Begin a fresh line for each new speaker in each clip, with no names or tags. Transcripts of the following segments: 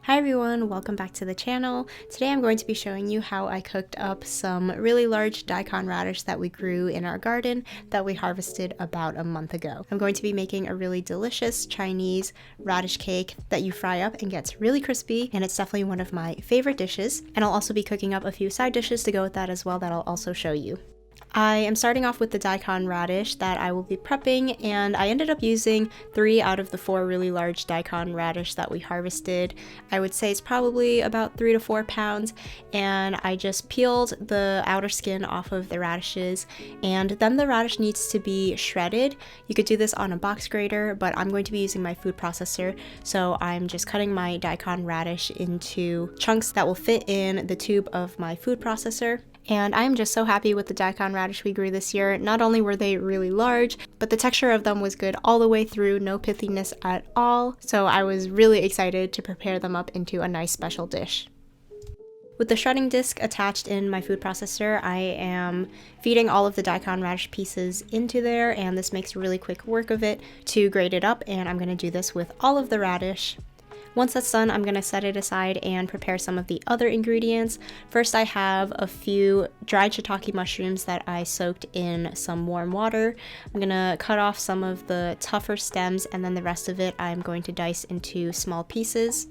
Hi everyone, welcome back to the channel. Today I'm going to be showing you how I cooked up some really large daikon radish that we grew in our garden that we harvested about a month ago. I'm going to be making a really delicious Chinese radish cake that you fry up and gets really crispy, and it's definitely one of my favorite dishes. And I'll also be cooking up a few side dishes to go with that as well that I'll also show you. I am starting off with the daikon radish that I will be prepping, and I ended up using 3 out of the 4 really large daikon radish that we harvested. I would say it's probably about 3 to 4 pounds, and I just peeled the outer skin off of the radishes, and then the radish needs to be shredded. You could do this on a box grater, but I'm going to be using my food processor, so I'm just cutting my daikon radish into chunks that will fit in the tube of my food processor. And I'm just so happy with the daikon radish we grew this year. Not only were they really large, but the texture of them was good all the way through, no pithiness at all. So I was really excited to prepare them up into a nice special dish. With the shredding disc attached in my food processor, I am feeding all of the daikon radish pieces into there, and this makes really quick work of it to grate it up, and I'm going to do this with all of the radish. Once that's done, I'm going to set it aside and prepare some of the other ingredients. First, I have a few dried shiitake mushrooms that I soaked in some warm water. I'm going to cut off some of the tougher stems, and then the rest of it I'm going to dice into small pieces.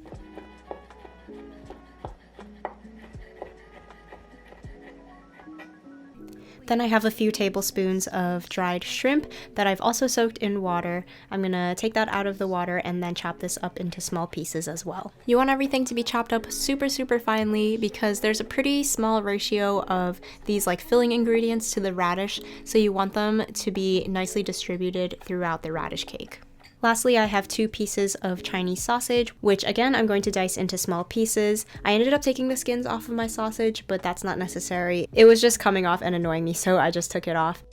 Then I have a few tablespoons of dried shrimp that I've also soaked in water. I'm gonna take that out of the water and then chop this up into small pieces as well. You want everything to be chopped up super finely because there's a pretty small ratio of these like filling ingredients to the radish, so you want them to be nicely distributed throughout the radish cake. Lastly, I have 2 pieces of Chinese sausage, which again I'm going to dice into small pieces. I ended up taking the skins off of my sausage, but that's not necessary. It was just coming off and annoying me, so I just took it off.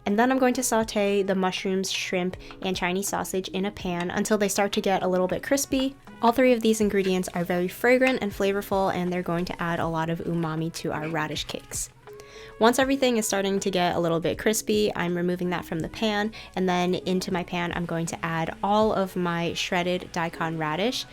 And then I'm going to saute the mushrooms, shrimp, and Chinese sausage in a pan until they start to get a little bit crispy. All 3 of these ingredients are very fragrant and flavorful, and they're going to add a lot of umami to our radish cakes. Once everything is starting to get a little bit crispy, I'm removing that from the pan, and then into my pan I'm going to add all of my shredded daikon radish.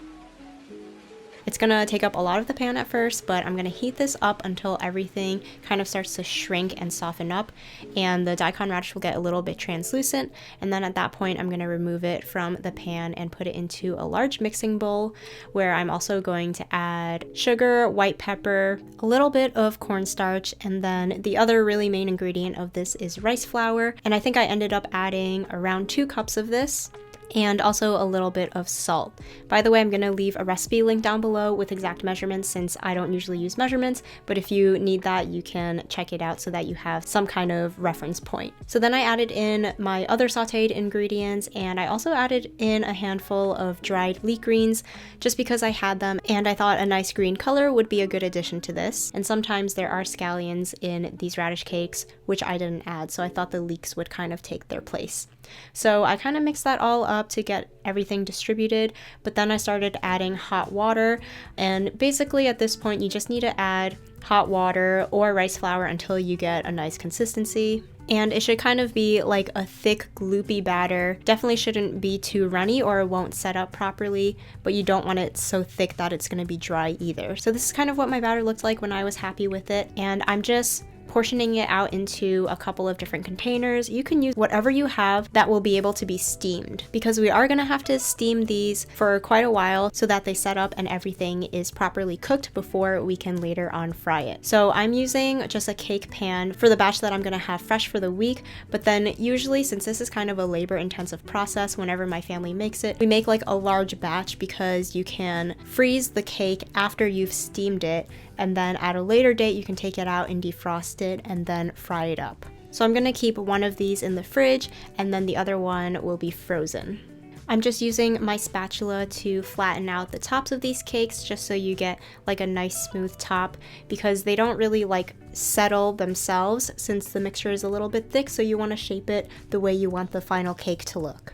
It's gonna take up a lot of the pan at first, but I'm gonna heat this up until everything kind of starts to shrink and soften up, and the daikon radish will get a little bit translucent, and then at that point I'm gonna remove it from the pan and put it into a large mixing bowl where I'm also going to add sugar, white pepper, a little bit of cornstarch, and then the other really main ingredient of this is rice flour, and I think I ended up adding around 2 cups of this, and also a little bit of salt. By the way, I'm going to leave a recipe link down below with exact measurements since I don't usually use measurements, but if you need that, you can check it out so that you have some kind of reference point. So then I added in my other sauteed ingredients, and I also added in a handful of dried leek greens just because I had them, and I thought a nice green color would be a good addition to this. And sometimes there are scallions in these radish cakes, which I didn't add, so I thought the leeks would kind of take their place. So I kind of mixed that all up to get everything distributed, but then I started adding hot water, and basically at this point you just need to add hot water or rice flour until you get a nice consistency. And it should kind of be like a thick, gloopy batter. Definitely shouldn't be too runny or it won't set up properly, but you don't want it so thick that it's going to be dry either. So this is kind of what my batter looked like when I was happy with it, and I'm just portioning it out into a couple of different containers. You can use whatever you have that will be able to be steamed, because we are going to have to steam these for quite a while so that they set up and everything is properly cooked before we can later on fry it. So I'm using just a cake pan for the batch that I'm going to have fresh for the week, but then usually, since this is kind of a labor intensive process whenever my family makes it, we make like a large batch because you can freeze the cake after you've steamed it, and then at a later date you can take it out and defrost it and then fry it up. So I'm gonna keep one of these in the fridge, and then the other one will be frozen. I'm just using my spatula to flatten out the tops of these cakes just so you get like a nice smooth top, because they don't really like settle themselves since the mixture is a little bit thick, so you want to shape it the way you want the final cake to look.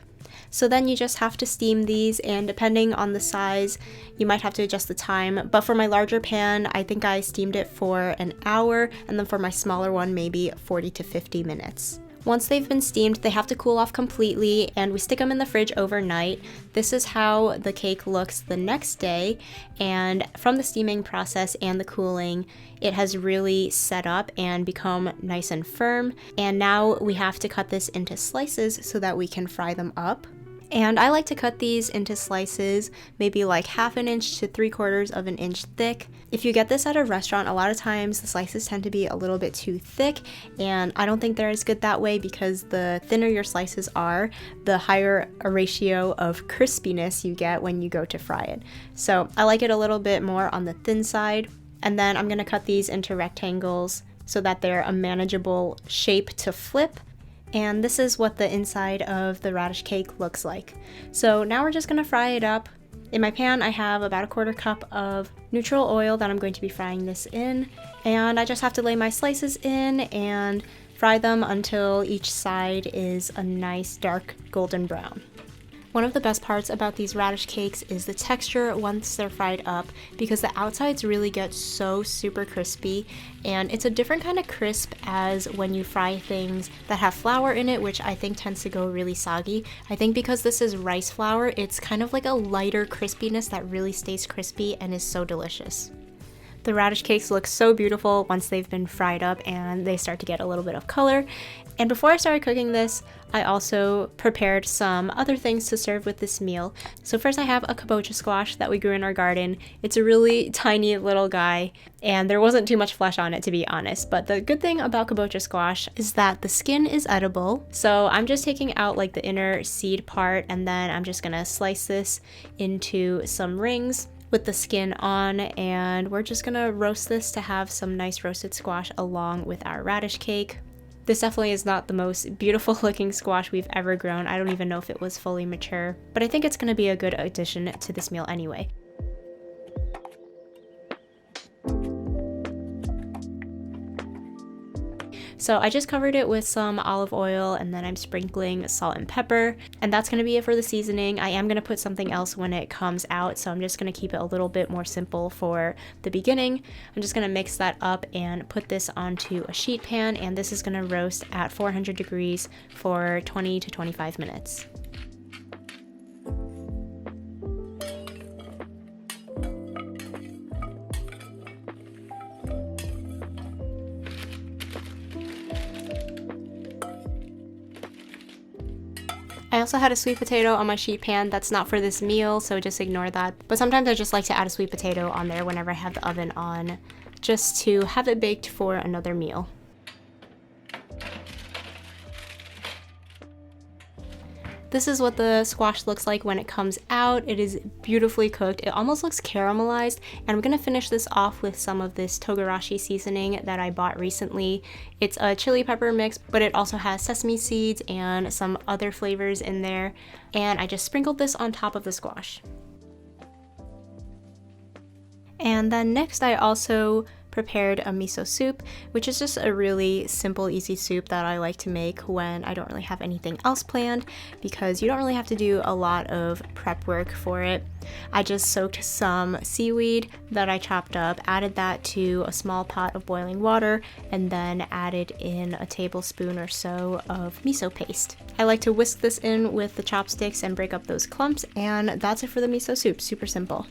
So then you just have to steam these, and depending on the size, you might have to adjust the time. But for my larger pan, I think I steamed it for an hour, and then for my smaller one, maybe 40 to 50 minutes. Once they've been steamed, they have to cool off completely, and we stick them in the fridge overnight. This is how the cake looks the next day, and from the steaming process and the cooling, it has really set up and become nice and firm. And now we have to cut this into slices so that we can fry them up. And I like to cut these into slices, maybe like 1/2 inch to 3/4 of an inch thick. If you get this at a restaurant, a lot of times the slices tend to be a little bit too thick, and I don't think they're as good that way because the thinner your slices are, the higher a ratio of crispiness you get when you go to fry it. So I like it a little bit more on the thin side. And then I'm gonna cut these into rectangles so that they're a manageable shape to flip. And this is what the inside of the radish cake looks like. So now we're just gonna fry it up. In my pan, I have about 1/4 cup of neutral oil that I'm going to be frying this in. And I just have to lay my slices in and fry them until each side is a nice dark golden brown. One of the best parts about these radish cakes is the texture once they're fried up, because the outsides really get so super crispy, and it's a different kind of crisp as when you fry things that have flour in it, which I think tends to go really soggy. I think because this is rice flour, it's kind of like a lighter crispiness that really stays crispy and is so delicious. The radish cakes look so beautiful once they've been fried up and they start to get a little bit of color. And before I started cooking this, I also prepared some other things to serve with this meal. So first I have a kabocha squash that we grew in our garden. It's a really tiny little guy, and there wasn't too much flesh on it, to be honest. But the good thing about kabocha squash is that the skin is edible. So I'm just taking out like the inner seed part, and then I'm just gonna slice this into some rings with the skin on, and we're just gonna roast this to have some nice roasted squash along with our radish cake. This definitely is not the most beautiful looking squash we've ever grown. I don't even know if it was fully mature, but I think it's gonna be a good addition to this meal anyway. So I just covered it with some olive oil, and then I'm sprinkling salt and pepper, and that's going to be it for the seasoning. I am going to put something else when it comes out, so I'm just going to keep it a little bit more simple for the beginning. I'm just going to mix that up and put this onto a sheet pan, and this is going to roast at 400 degrees for 20 to 25 minutes. I also had a sweet potato on my sheet pan. That's not for this meal, so just ignore that. But sometimes I just like to add a sweet potato on there whenever I have the oven on, just to have it baked for another meal. This is what the squash looks like when it comes out. It is beautifully cooked. It almost looks caramelized, and I'm gonna finish this off with some of this togarashi seasoning that I bought recently. It's a chili pepper mix, but it also has sesame seeds and some other flavors in there, and I just sprinkled this on top of the squash. And then next I also prepared a miso soup, which is just a really simple, easy soup that I like to make when I don't really have anything else planned, because you don't really have to do a lot of prep work for it. I just soaked some seaweed that I chopped up, added that to a small pot of boiling water, and then added in a tablespoon or so of miso paste. I like to whisk this in with the chopsticks and break up those clumps, and that's it for the miso soup. Super simple.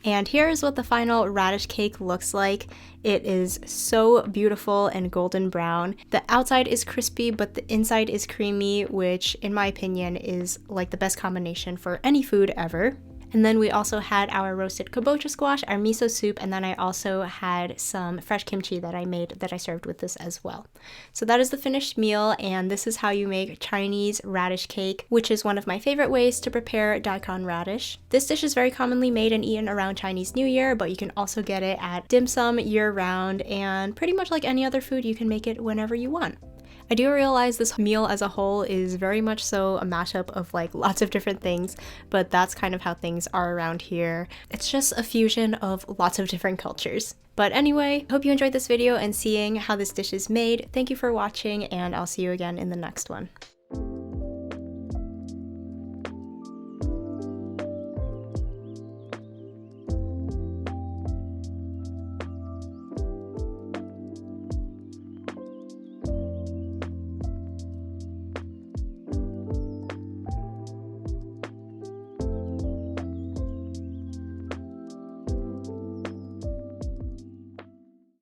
And here's what the final radish cake looks like. It is so beautiful and golden brown. The outside is crispy, but the inside is creamy, which in my opinion is like the best combination for any food ever. And then we also had our roasted kabocha squash, our miso soup, and then I also had some fresh kimchi that I made that I served with this as well. So that is the finished meal, and this is how you make Chinese radish cake, which is one of my favorite ways to prepare daikon radish. This dish is very commonly made and eaten around Chinese New Year, but you can also get it at dim sum year-round, and pretty much like any other food, you can make it whenever you want. I do realize this meal as a whole is very much so a mashup of like lots of different things, but that's kind of how things are around here. It's just a fusion of lots of different cultures. But anyway, hope you enjoyed this video and seeing how this dish is made. Thank you for watching, and I'll see you again in the next one.